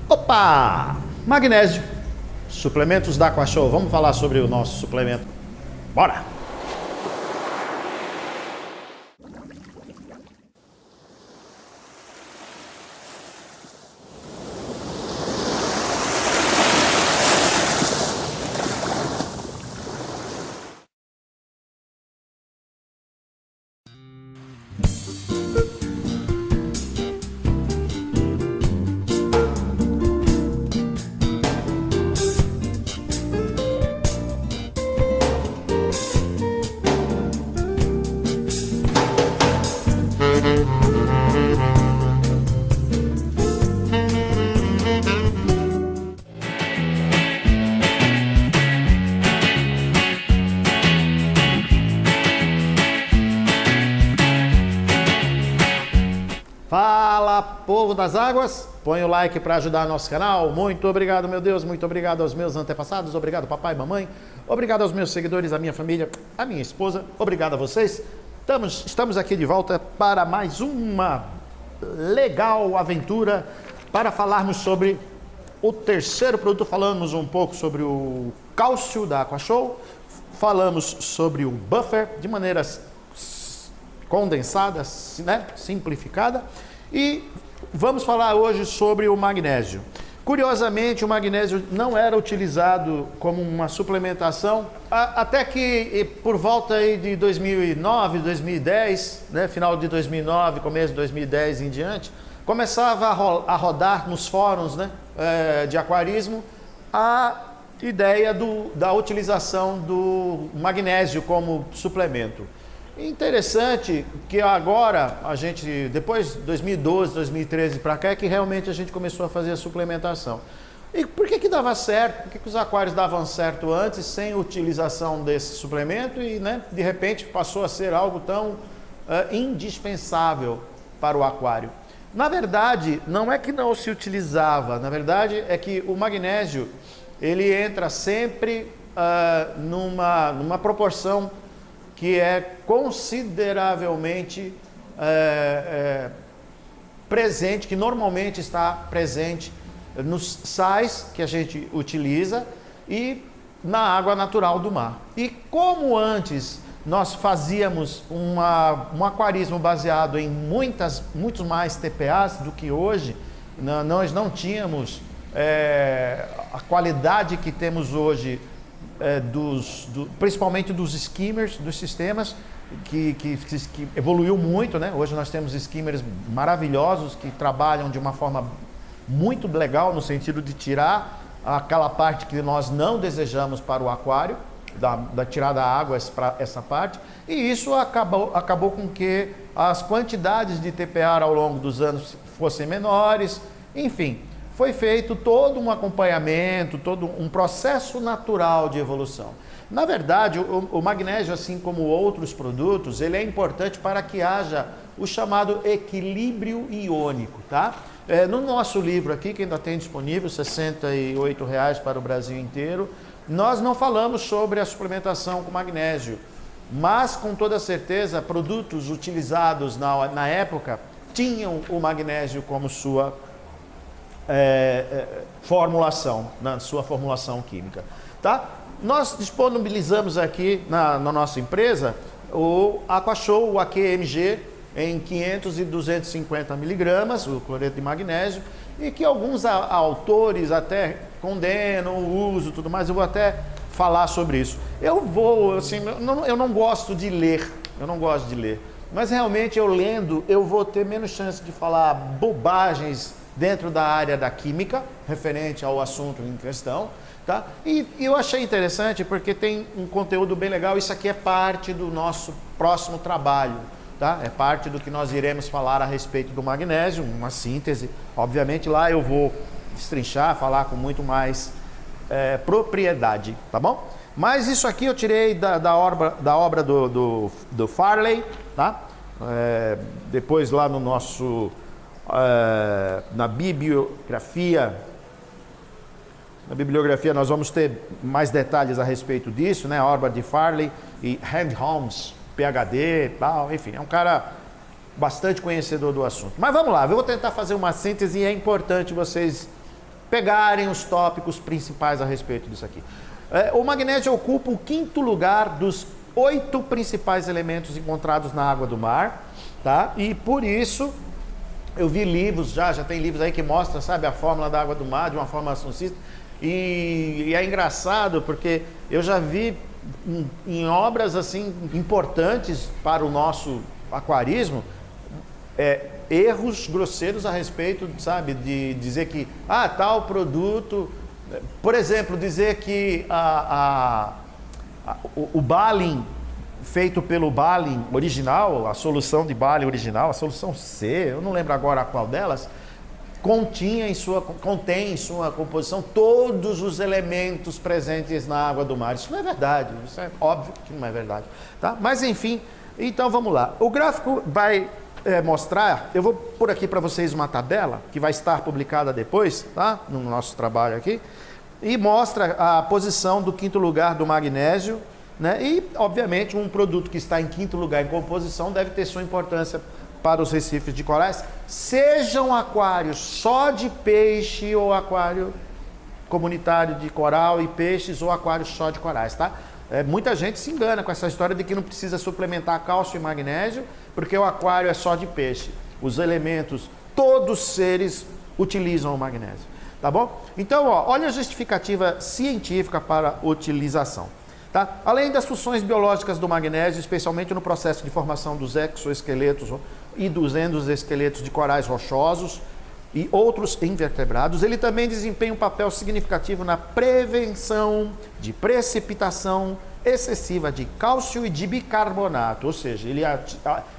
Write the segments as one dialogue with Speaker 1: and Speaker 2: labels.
Speaker 1: Opa! Magnésio, suplementos da Aquashow. Vamos falar sobre o nosso suplemento. Bora! Fala, povo das águas, põe o like para ajudar nosso canal. Muito obrigado, meu Deus, muito obrigado aos meus antepassados, obrigado papai e mamãe, obrigado aos meus seguidores, a minha família, a minha esposa, obrigado a vocês. Estamos aqui de volta para mais uma legal aventura para falarmos sobre o terceiro produto. Falamos um pouco sobre o cálcio da Aquashow, falamos sobre o buffer de maneira condensada, né? Simplificada, e vamos falar hoje sobre o magnésio. Curiosamente, o magnésio não era utilizado como uma suplementação até que por volta aí de 2009, 2010, né? Final de 2009, começo de 2010 em diante, começava a rodar nos fóruns, né? De aquarismo a ideia da utilização do magnésio como suplemento. Interessante que agora a gente, depois de 2012, 2013 para cá, é que realmente a gente começou a fazer a suplementação. E por que dava certo? Por que os aquários davam certo antes, sem utilização desse suplemento, e né, de repente passou a ser algo tão indispensável para o aquário? Na verdade, não é que não se utilizava, na verdade é que o magnésio, ele entra sempre numa proporção que é consideravelmente presente, que normalmente está presente nos sais que a gente utiliza e na água natural do mar. E como antes nós fazíamos um aquarismo baseado em muitos mais TPAs do que hoje, nós não tínhamos a qualidade que temos hoje, principalmente dos skimmers, dos sistemas, que evoluiu muito, né? Hoje nós temos skimmers maravilhosos que trabalham de uma forma muito legal, no sentido de tirar aquela parte que nós não desejamos para o aquário, tirar da água essa parte, e isso acabou com que as quantidades de TPA ao longo dos anos fossem menores, enfim. Foi feito todo um acompanhamento, todo um processo natural de evolução. Na verdade, o magnésio, assim como outros produtos, ele é importante para que haja o chamado equilíbrio iônico, tá? No nosso livro aqui, que ainda tem disponível, R$ 68,00 para o Brasil inteiro, nós não falamos sobre a suplementação com magnésio, mas com toda certeza, produtos utilizados na época tinham o magnésio como sua formulação, na sua formulação química, tá? Nós disponibilizamos aqui na nossa empresa o Aquashow, o AQMG, em 500 e 250 miligramas, o cloreto de magnésio, e que alguns autores até condenam o uso e tudo mais. Eu vou até falar sobre isso. Eu não gosto de ler, mas realmente eu lendo, eu vou ter menos chance de falar bobagens dentro da área da química, referente ao assunto em questão, tá? E eu achei interessante porque tem um conteúdo bem legal. Isso aqui é parte do nosso próximo trabalho, tá? É parte do que nós iremos falar a respeito do magnésio, uma síntese. Obviamente lá eu vou destrinchar, falar com muito mais propriedade, tá bom? Mas isso aqui eu tirei da obra do Farley, tá? Depois lá no nosso... na bibliografia nós vamos ter mais detalhes a respeito disso, né? A obra de Farley e Hand Holmes, PhD e tal, enfim, é um cara bastante conhecedor do assunto. Mas vamos lá, eu vou tentar fazer uma síntese e é importante vocês pegarem os tópicos principais a respeito disso aqui. O magnésio ocupa o 5º lugar dos 8 principais elementos encontrados na água do mar, tá? E por isso, eu vi livros, já tem livros aí que mostram, sabe, a fórmula da água do mar de uma forma sucinta. E é engraçado porque eu já vi em obras assim importantes para o nosso aquarismo, erros grosseiros a respeito, sabe, de dizer que tal produto, por exemplo, dizer que o Balin feito pelo Balin original, a solução de Balin original, a solução C, eu não lembro agora qual delas, contém em sua composição todos os elementos presentes na água do mar. Isso não é verdade, isso é óbvio que não é verdade, tá? Mas enfim, então vamos lá. O gráfico vai mostrar, eu vou pôr aqui para vocês uma tabela que vai estar publicada depois, tá? No nosso trabalho aqui, e mostra a posição do 5º lugar do magnésio, né? E obviamente um produto que está em 5º lugar em composição deve ter sua importância para os recifes de corais, sejam aquários só de peixe ou aquário comunitário de coral e peixes ou aquários só de corais, tá? Muita gente se engana com essa história de que não precisa suplementar cálcio e magnésio porque o aquário é só de peixe. Os elementos, todos os seres utilizam o magnésio, tá bom? Então, olha a justificativa científica para a utilização. Tá? Além das funções biológicas do magnésio, especialmente no processo de formação dos exoesqueletos e dos endosqueletos de corais rochosos e outros invertebrados, ele também desempenha um papel significativo na prevenção de precipitação excessiva de cálcio e de bicarbonato, ou seja, ele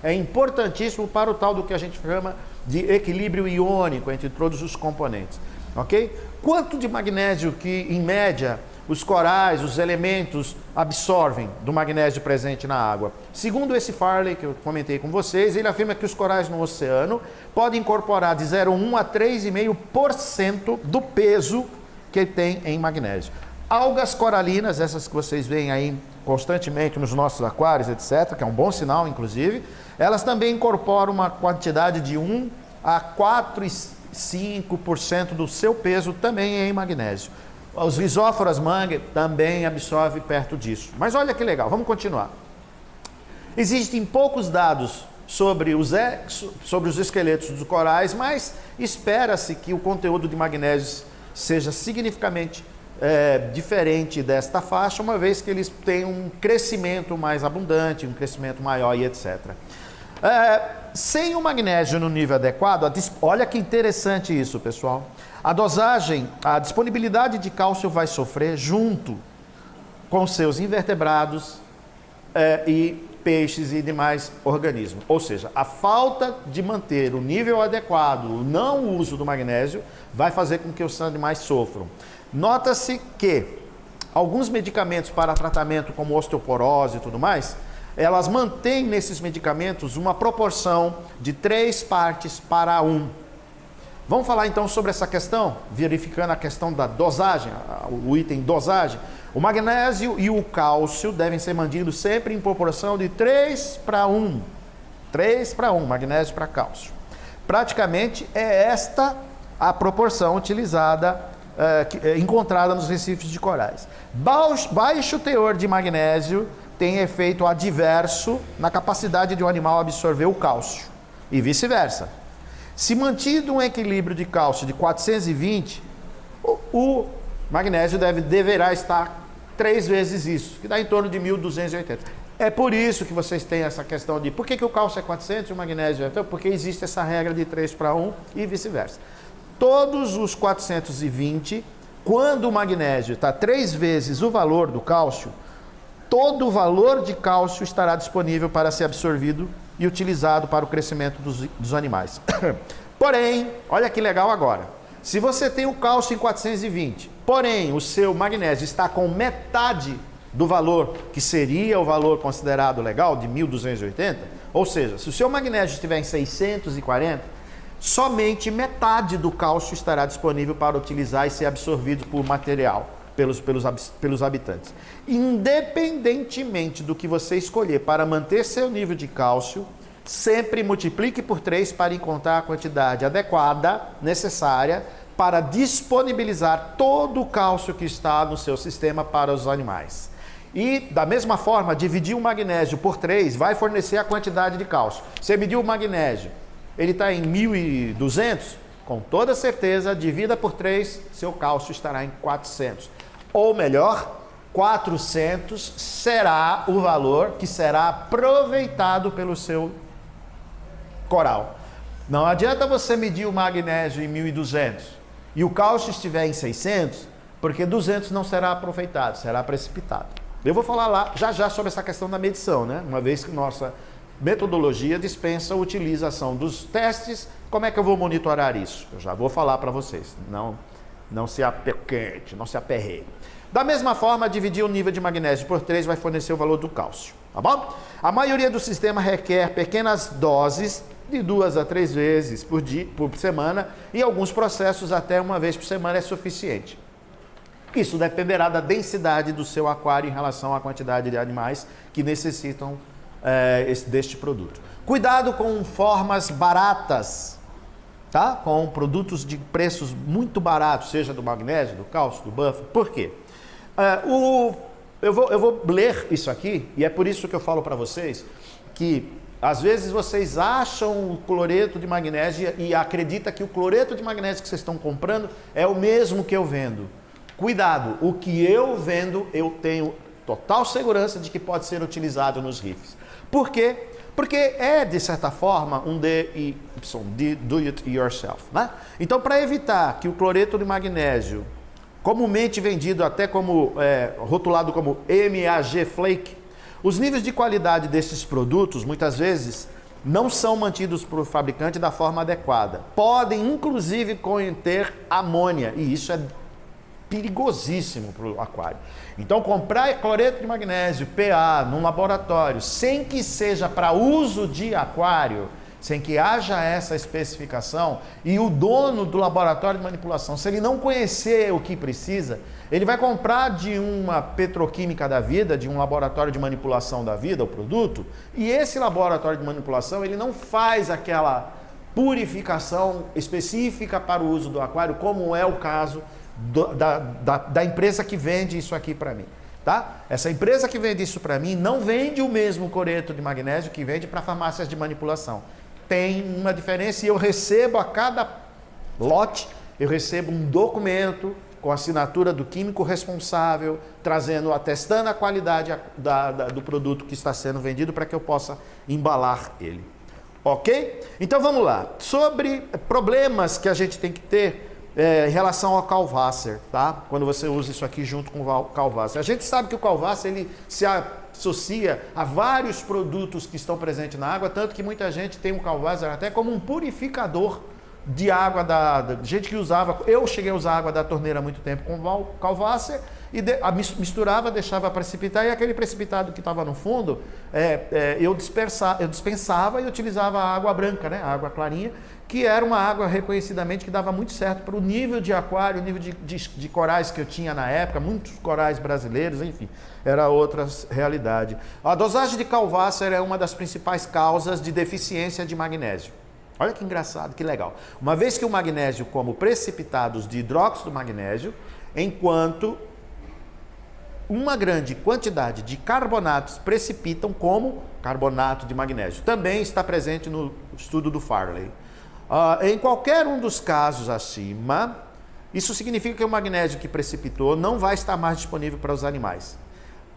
Speaker 1: é importantíssimo para o tal do que a gente chama de equilíbrio iônico entre todos os componentes, ok? Quanto de magnésio que, em média, os corais, os elementos absorvem do magnésio presente na água? Segundo esse Farley, que eu comentei com vocês, ele afirma que os corais no oceano podem incorporar de 0,1 a 3,5% do peso que tem em magnésio. Algas coralinas, essas que vocês veem aí constantemente nos nossos aquários, etc., que é um bom sinal, inclusive, elas também incorporam uma quantidade de 1 a 4,5% do seu peso também em magnésio. Os risóforas mangue também absorvem perto disso. Mas olha que legal, vamos continuar. Existem poucos dados sobre os esqueletos dos corais, mas espera-se que o conteúdo de magnésio seja significativamente diferente desta faixa, uma vez que eles têm um crescimento mais abundante, um crescimento maior e etc. Sem o magnésio no nível adequado, olha que interessante isso, pessoal. A dosagem, a disponibilidade de cálcio vai sofrer junto com seus invertebrados e peixes e demais organismos. Ou seja, a falta de manter o nível adequado, o não uso do magnésio, vai fazer com que os animais sofram. Nota-se que alguns medicamentos para tratamento como osteoporose e tudo mais, elas mantêm nesses medicamentos uma proporção de 3 partes para 1. Vamos falar então sobre essa questão, verificando a questão da dosagem, o item dosagem. O magnésio e o cálcio devem ser mantidos sempre em proporção de 3 para 1. 3 para 1, magnésio para cálcio. Praticamente é esta a proporção utilizada, encontrada nos recifes de corais. Baixo teor de magnésio tem efeito adverso na capacidade de um animal absorver o cálcio e vice-versa. Se mantido um equilíbrio de cálcio de 420, o magnésio deverá estar 3 vezes isso, que dá em torno de 1.280. É por isso que vocês têm essa questão de por que o cálcio é 400 e o magnésio é... Então, porque existe essa regra de 3 para 1 e vice-versa. Todos os 420, quando o magnésio está 3 vezes o valor do cálcio, todo o valor de cálcio estará disponível para ser absorvido e utilizado para o crescimento dos animais. Porém, olha que legal agora. Se você tem o cálcio em 420, porém o seu magnésio está com metade do valor que seria o valor considerado legal, de 1.280, ou seja, se o seu magnésio estiver em 640, somente metade do cálcio estará disponível para utilizar e ser absorvido por material, pelos habitantes. Independentemente do que você escolher para manter seu nível de cálcio, sempre multiplique por 3 para encontrar a quantidade adequada, necessária, para disponibilizar todo o cálcio que está no seu sistema para os animais. E, da mesma forma, dividir o magnésio por 3 vai fornecer a quantidade de cálcio. Você mediu o magnésio, ele está em 1.200, com toda certeza, divida por 3, seu cálcio estará em 400. Ou melhor, 400 será o valor que será aproveitado pelo seu coral. Não adianta você medir o magnésio em 1.200 e o cálcio estiver em 600, porque 200 não será aproveitado, será precipitado. Eu vou falar lá já sobre essa questão da medição, né? Uma vez que nossa metodologia dispensa a utilização dos testes, como é que eu vou monitorar isso? Eu já vou falar para vocês, não se apequente, não se aperreie. Da mesma forma, dividir o nível de magnésio por 3 vai fornecer o valor do cálcio, tá bom? A maioria do sistema requer pequenas doses de 2 a 3 vezes por semana, e alguns processos até uma vez por semana é suficiente. Isso dependerá da densidade do seu aquário em relação à quantidade de animais que necessitam deste produto. Cuidado com formas baratas, tá? Com produtos de preços muito baratos, seja do magnésio, do cálcio, do buffer. Por quê? Eu vou ler isso aqui, e é por isso que eu falo para vocês que às vezes vocês acham o cloreto de magnésio e acreditam que o cloreto de magnésio que vocês estão comprando é o mesmo que eu vendo. Cuidado, o que eu vendo eu tenho total segurança de que pode ser utilizado nos rifles. Por quê? Porque é, de certa forma, um do it yourself, né? Então, para evitar que o cloreto de magnésio, comumente vendido até como rotulado como MAG Flake, os níveis de qualidade desses produtos, muitas vezes, não são mantidos por fabricante da forma adequada. Podem, inclusive, conter amônia, e isso é perigosíssimo para o aquário. Então, comprar cloreto de magnésio, PA, num laboratório, sem que seja para uso de aquário, sem que haja essa especificação, e o dono do laboratório de manipulação, se ele não conhecer o que precisa, ele vai comprar de uma petroquímica da vida, de um laboratório de manipulação da vida, o produto, e esse laboratório de manipulação, ele não faz aquela purificação específica para o uso do aquário, como é o caso da empresa que vende isso aqui para mim, tá? Essa empresa que vende isso para mim não vende o mesmo cloreto de magnésio que vende para farmácias de manipulação. Tem uma diferença, e eu recebo a cada lote, eu recebo um documento com a assinatura do químico responsável, atestando a qualidade do produto que está sendo vendido para que eu possa embalar ele. Ok? Então vamos lá. Sobre problemas que a gente tem que ter em relação ao Calvaster, tá? Quando você usa isso aqui junto com o Calvaster. A gente sabe que o Calvaster ele se associa a vários produtos que estão presentes na água, tanto que muita gente tem o Calvaster até como um purificador de água da gente que usava. Eu cheguei a usar água da torneira há muito tempo com o Calvaster e misturava, deixava precipitar, e aquele precipitado que estava no fundo eu dispensava e utilizava a água branca, né? A água clarinha, que era uma água reconhecidamente que dava muito certo para o nível de aquário, o nível de corais que eu tinha na época, muitos corais brasileiros, enfim, era outra realidade. A dosagem de Calvaster é uma das principais causas de deficiência de magnésio. Olha que engraçado, que legal. Uma vez que o magnésio como precipitados de hidróxido do magnésio, enquanto uma grande quantidade de carbonatos precipitam como carbonato de magnésio. Também está presente no estudo do Farley. Em qualquer um dos casos acima, isso significa que o magnésio que precipitou não vai estar mais disponível para os animais.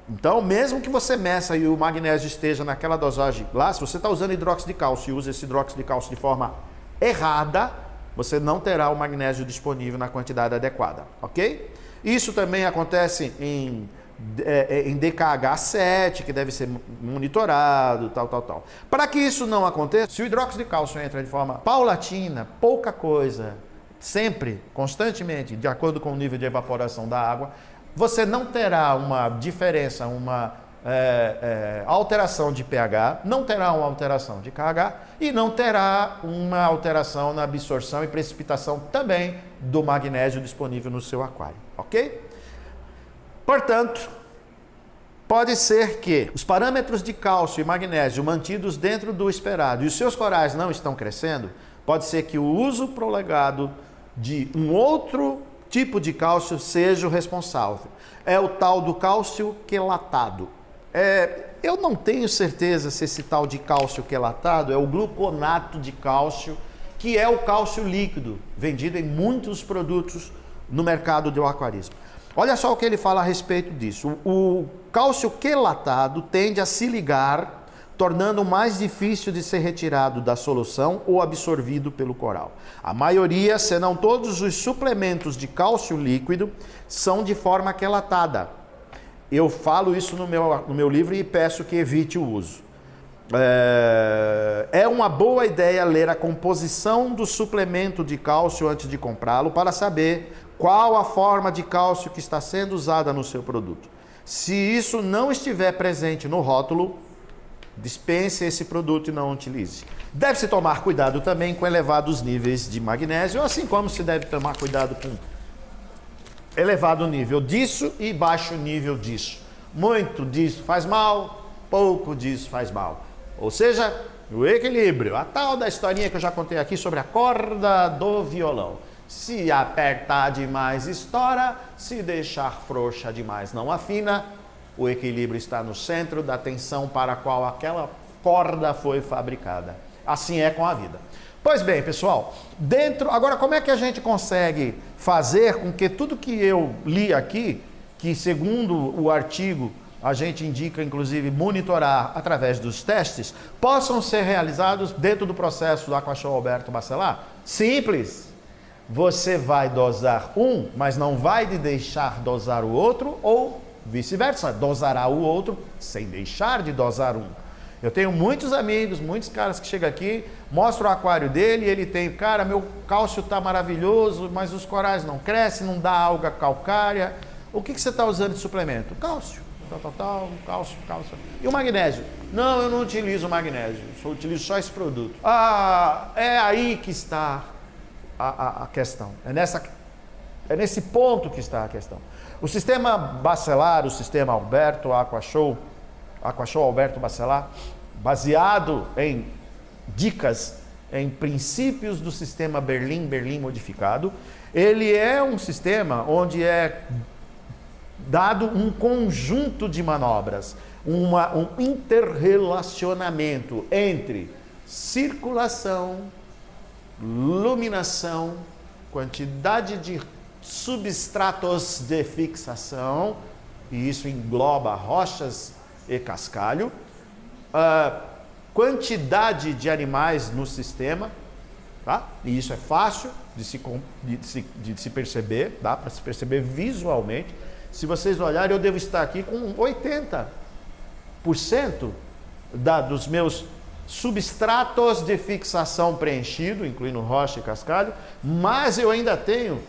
Speaker 1: Então, mesmo que você meça e o magnésio esteja naquela dosagem lá, se você está usando hidróxido de cálcio e usa esse hidróxido de cálcio de forma errada, você não terá o magnésio disponível na quantidade adequada, ok? Isso também acontece em DKH7, que deve ser monitorado, tal. Para que isso não aconteça, se o hidróxido de cálcio entra de forma paulatina, pouca coisa, sempre, constantemente, de acordo com o nível de evaporação da água, você não terá uma diferença, uma alteração de pH, não terá uma alteração de KH e não terá uma alteração na absorção e precipitação também do magnésio disponível no seu aquário, ok? Portanto, pode ser que os parâmetros de cálcio e magnésio mantidos dentro do esperado e os seus corais não estão crescendo, pode ser que o uso prolongado de um outro tipo de cálcio seja o responsável. É o tal do cálcio quelatado. Eu não tenho certeza se esse tal de cálcio quelatado é o gluconato de cálcio, que é o cálcio líquido, vendido em muitos produtos no mercado do aquarismo. Olha só o que ele fala a respeito disso. O cálcio quelatado tende a se ligar, tornando mais difícil de ser retirado da solução ou absorvido pelo coral. A maioria, se não todos os suplementos de cálcio líquido, são de forma quelatada. Eu falo isso no meu livro e peço que evite o uso. É uma boa ideia ler a composição do suplemento de cálcio antes de comprá-lo para saber qual a forma de cálcio que está sendo usada no seu produto. Se isso não estiver presente no rótulo, dispense esse produto e não utilize. Deve-se tomar cuidado também com elevados níveis de magnésio, assim como se deve tomar cuidado com elevado nível disso e baixo nível disso. Muito disso faz mal, pouco disso faz mal. Ou seja, o equilíbrio, a tal da historinha que eu já contei aqui sobre a corda do violão. Se apertar demais, estoura. Se deixar frouxa demais, não afina. O equilíbrio está no centro da tensão para a qual aquela corda foi fabricada. Assim é com a vida. Pois bem, pessoal, agora como é que a gente consegue fazer com que tudo que eu li aqui, que segundo o artigo a gente indica inclusive monitorar através dos testes, possam ser realizados dentro do processo do Aquashow Alberto Bacelar? Simples. Você vai dosar um, mas não vai deixar dosar o outro, ou vice-versa, dosará o outro sem deixar de dosar um. Eu tenho muitos amigos, muitos caras que chegam aqui, mostram o aquário dele e ele tem, cara, meu cálcio está maravilhoso, mas os corais não crescem, não dá alga calcária. O que você está usando de suplemento? Cálcio, cálcio. E o magnésio? Não, eu não utilizo magnésio, eu utilizo só esse produto. É aí que está a questão, é nesse ponto que está a questão. O sistema bacelar, o sistema Alberto Aquashow Alberto Bacelar, baseado em dicas, em princípios do sistema Berlim modificado, ele é um sistema onde é dado um conjunto de manobras, um interrelacionamento entre circulação, luminação, quantidade de substratos de fixação, e isso engloba rochas e cascalho, quantidade de animais no sistema, tá? E isso é fácil de se perceber, dá para se perceber visualmente. Se vocês olharem, eu devo estar aqui com 80% dos meus substratos de fixação preenchido, incluindo rocha e cascalho, mas eu ainda tenho,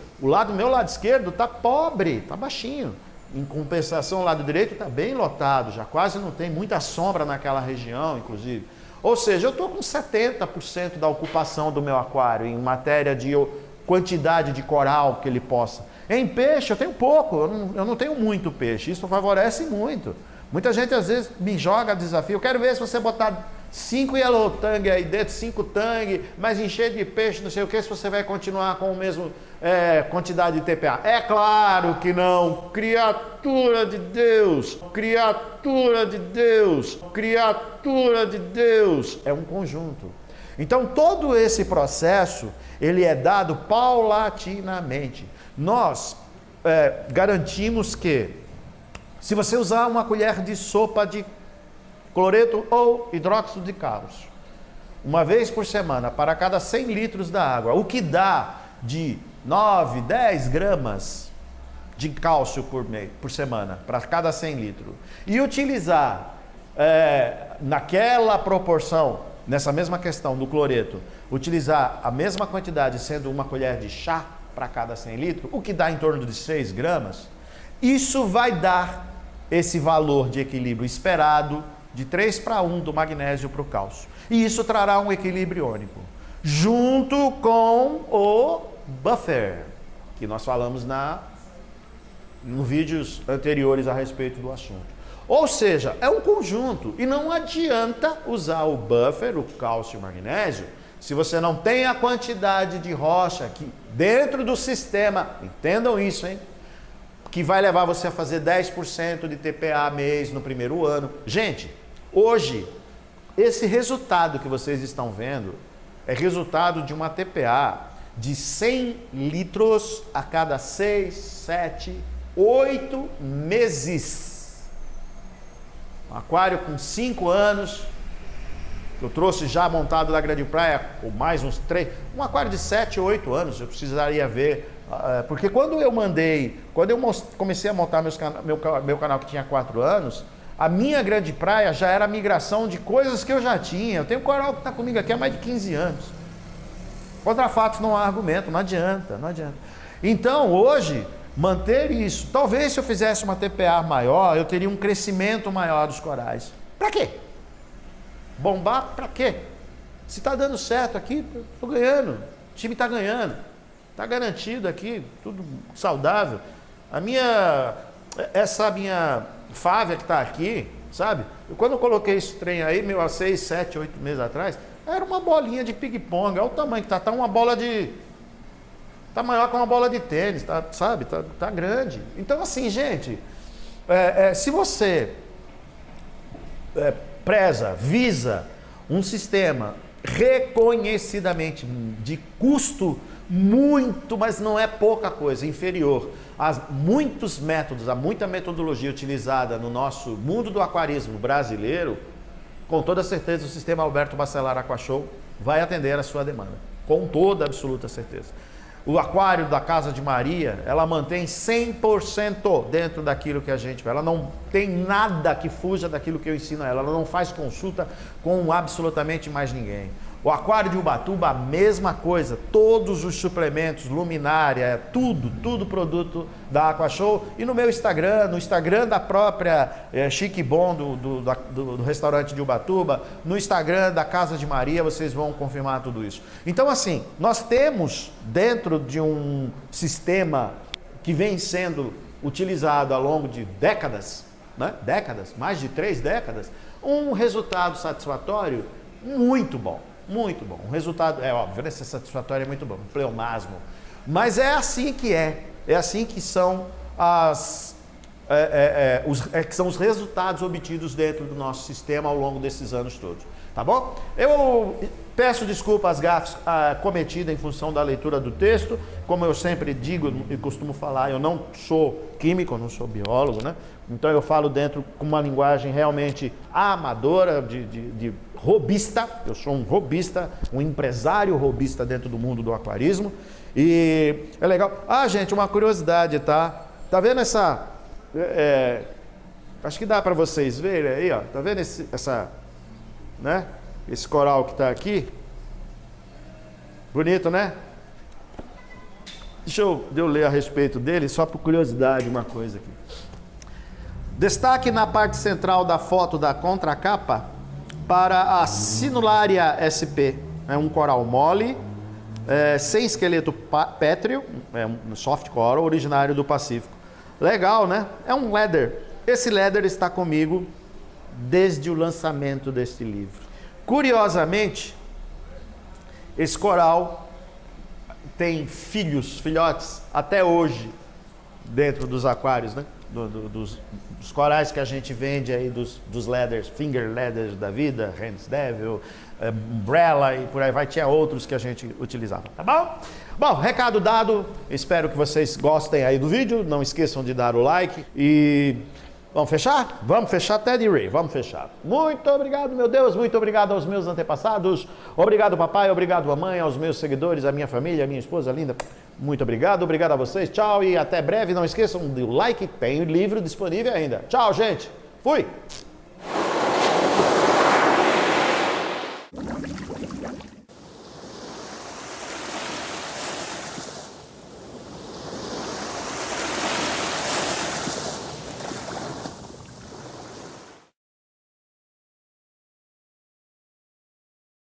Speaker 1: meu lado esquerdo está pobre, está baixinho. Em compensação, o lado direito está bem lotado, já quase não tem muita sombra naquela região, inclusive. Ou seja, eu estou com 70% da ocupação do meu aquário em matéria de quantidade de coral que ele possa. Em peixe eu tenho pouco, eu não tenho muito peixe, isso favorece muito. Muita gente às vezes me joga desafio, eu quero ver se você botar 5 yellow tang aí dentro, 5 tang, mas encher de peixe, não sei o que, se você vai continuar com o mesmo quantidade de TPA. É claro que não, criatura de Deus, criatura de Deus, criatura de Deus. É um conjunto. Então todo esse processo, ele é dado paulatinamente. Nós garantimos que, se você usar uma colher de sopa de cloreto ou hidróxido de cálcio, uma vez por semana, para cada 100 litros da água, o que dá de 9, 10 gramas de cálcio por semana, para cada 100 litros, e utilizar naquela proporção, nessa mesma questão do cloreto, utilizar a mesma quantidade, sendo uma colher de chá para cada 100 litros, o que dá em torno de 6 gramas, isso vai dar esse valor de equilíbrio esperado de 3:1 do magnésio para o cálcio. E isso trará um equilíbrio iônico, junto com o buffer, que nós falamos nos vídeos anteriores a respeito do assunto. Ou seja, é um conjunto, e não adianta usar o buffer, o cálcio e o magnésio, se você não tem a quantidade de rocha aqui dentro do sistema, entendam isso, hein? Que vai levar você a fazer 10% de TPA mês no primeiro ano. Gente, hoje, esse resultado que vocês estão vendo é resultado de uma TPA de 100 litros a cada 6, 7, 8 meses. Um aquário com 5 anos, que eu trouxe já montado da Grande Praia, ou mais uns 3, um aquário de 7 ou 8 anos, eu precisaria ver, porque quando eu comecei a montar meu canal que tinha 4 anos, a minha Grande Praia já era a migração de coisas que eu já tinha. Eu tenho um coral que está comigo aqui há mais de 15 anos. Contra fatos não há argumento, não adianta, não adianta. Então, hoje, manter isso, talvez se eu fizesse uma TPA maior, eu teria um crescimento maior dos corais. Para quê? Bombar para quê? Se está dando certo aqui, estou ganhando, o time está ganhando, está garantido aqui, tudo saudável. Essa minha Fávia que está aqui, sabe? Quando eu coloquei esse trem aí, há 6, 7, 8 meses atrás, era uma bolinha de ping-pong, olha o tamanho que tá, tá maior que uma bola de tênis, tá, sabe? Tá grande. Então assim, gente, se você visa um sistema reconhecidamente de custo muito, mas não é pouca coisa, inferior a muitos métodos, a muita metodologia utilizada no nosso mundo do aquarismo brasileiro, com toda certeza o sistema Alberto Bacelar Aquashow vai atender a sua demanda, com toda absoluta certeza. O aquário da Casa de Maria, ela mantém 100% dentro daquilo que a gente... Ela não tem nada que fuja daquilo que eu ensino a ela. Ela não faz consulta com absolutamente mais ninguém. O aquário de Ubatuba, a mesma coisa. Todos os suplementos, luminária, tudo produto da Aquashow. E no meu Instagram, no Instagram da própria Chique Bom, do restaurante de Ubatuba, no Instagram da Casa de Maria, vocês vão confirmar tudo isso. Então, assim, nós temos dentro de um sistema que vem sendo utilizado ao longo de décadas, né? Mais de 3 décadas, um resultado satisfatório muito bom. Muito bom. Um resultado, é óbvio, esse satisfatório é muito bom, um pleonasmo. Mas é assim que é assim que são que são os resultados obtidos dentro do nosso sistema ao longo desses anos todos. Tá bom? Eu peço desculpa às gafes cometidas em função da leitura do texto. Como eu sempre digo e costumo falar, eu não sou químico, eu não sou biólogo, né? Então eu falo dentro com uma linguagem realmente amadora, de robista. Eu sou um robista, um empresário robista dentro do mundo do aquarismo. E é legal. Gente, uma curiosidade, tá? Tá vendo essa... acho que dá para vocês verem aí, ó. Tá vendo né? Esse coral que tá aqui? Bonito, né? Deixa eu ler a respeito dele, só por curiosidade, uma coisa aqui. Destaque na parte central da foto da contracapa para a Sinulária SP. É um coral mole, sem esqueleto pétreo, é um soft coral originário do Pacífico. Legal, né? É um leather. Esse leather está comigo desde o lançamento deste livro. Curiosamente, esse coral tem filhotes, até hoje, dentro dos aquários, né? Dos corais que a gente vende aí, dos leathers, finger leathers da vida, Hands Devil, Umbrella e por aí vai, tinha outros que a gente utilizava, tá bom? Bom, recado dado, espero que vocês gostem aí do vídeo, não esqueçam de dar o like e... Vamos fechar? Vamos fechar, Teddy Ray, vamos fechar. Muito obrigado, meu Deus, muito obrigado aos meus antepassados, obrigado papai, obrigado mamãe, aos meus seguidores, à minha família, à minha esposa linda. Muito obrigado a vocês, tchau e até breve. Não esqueçam do like, tem o livro disponível ainda. Tchau, gente, fui!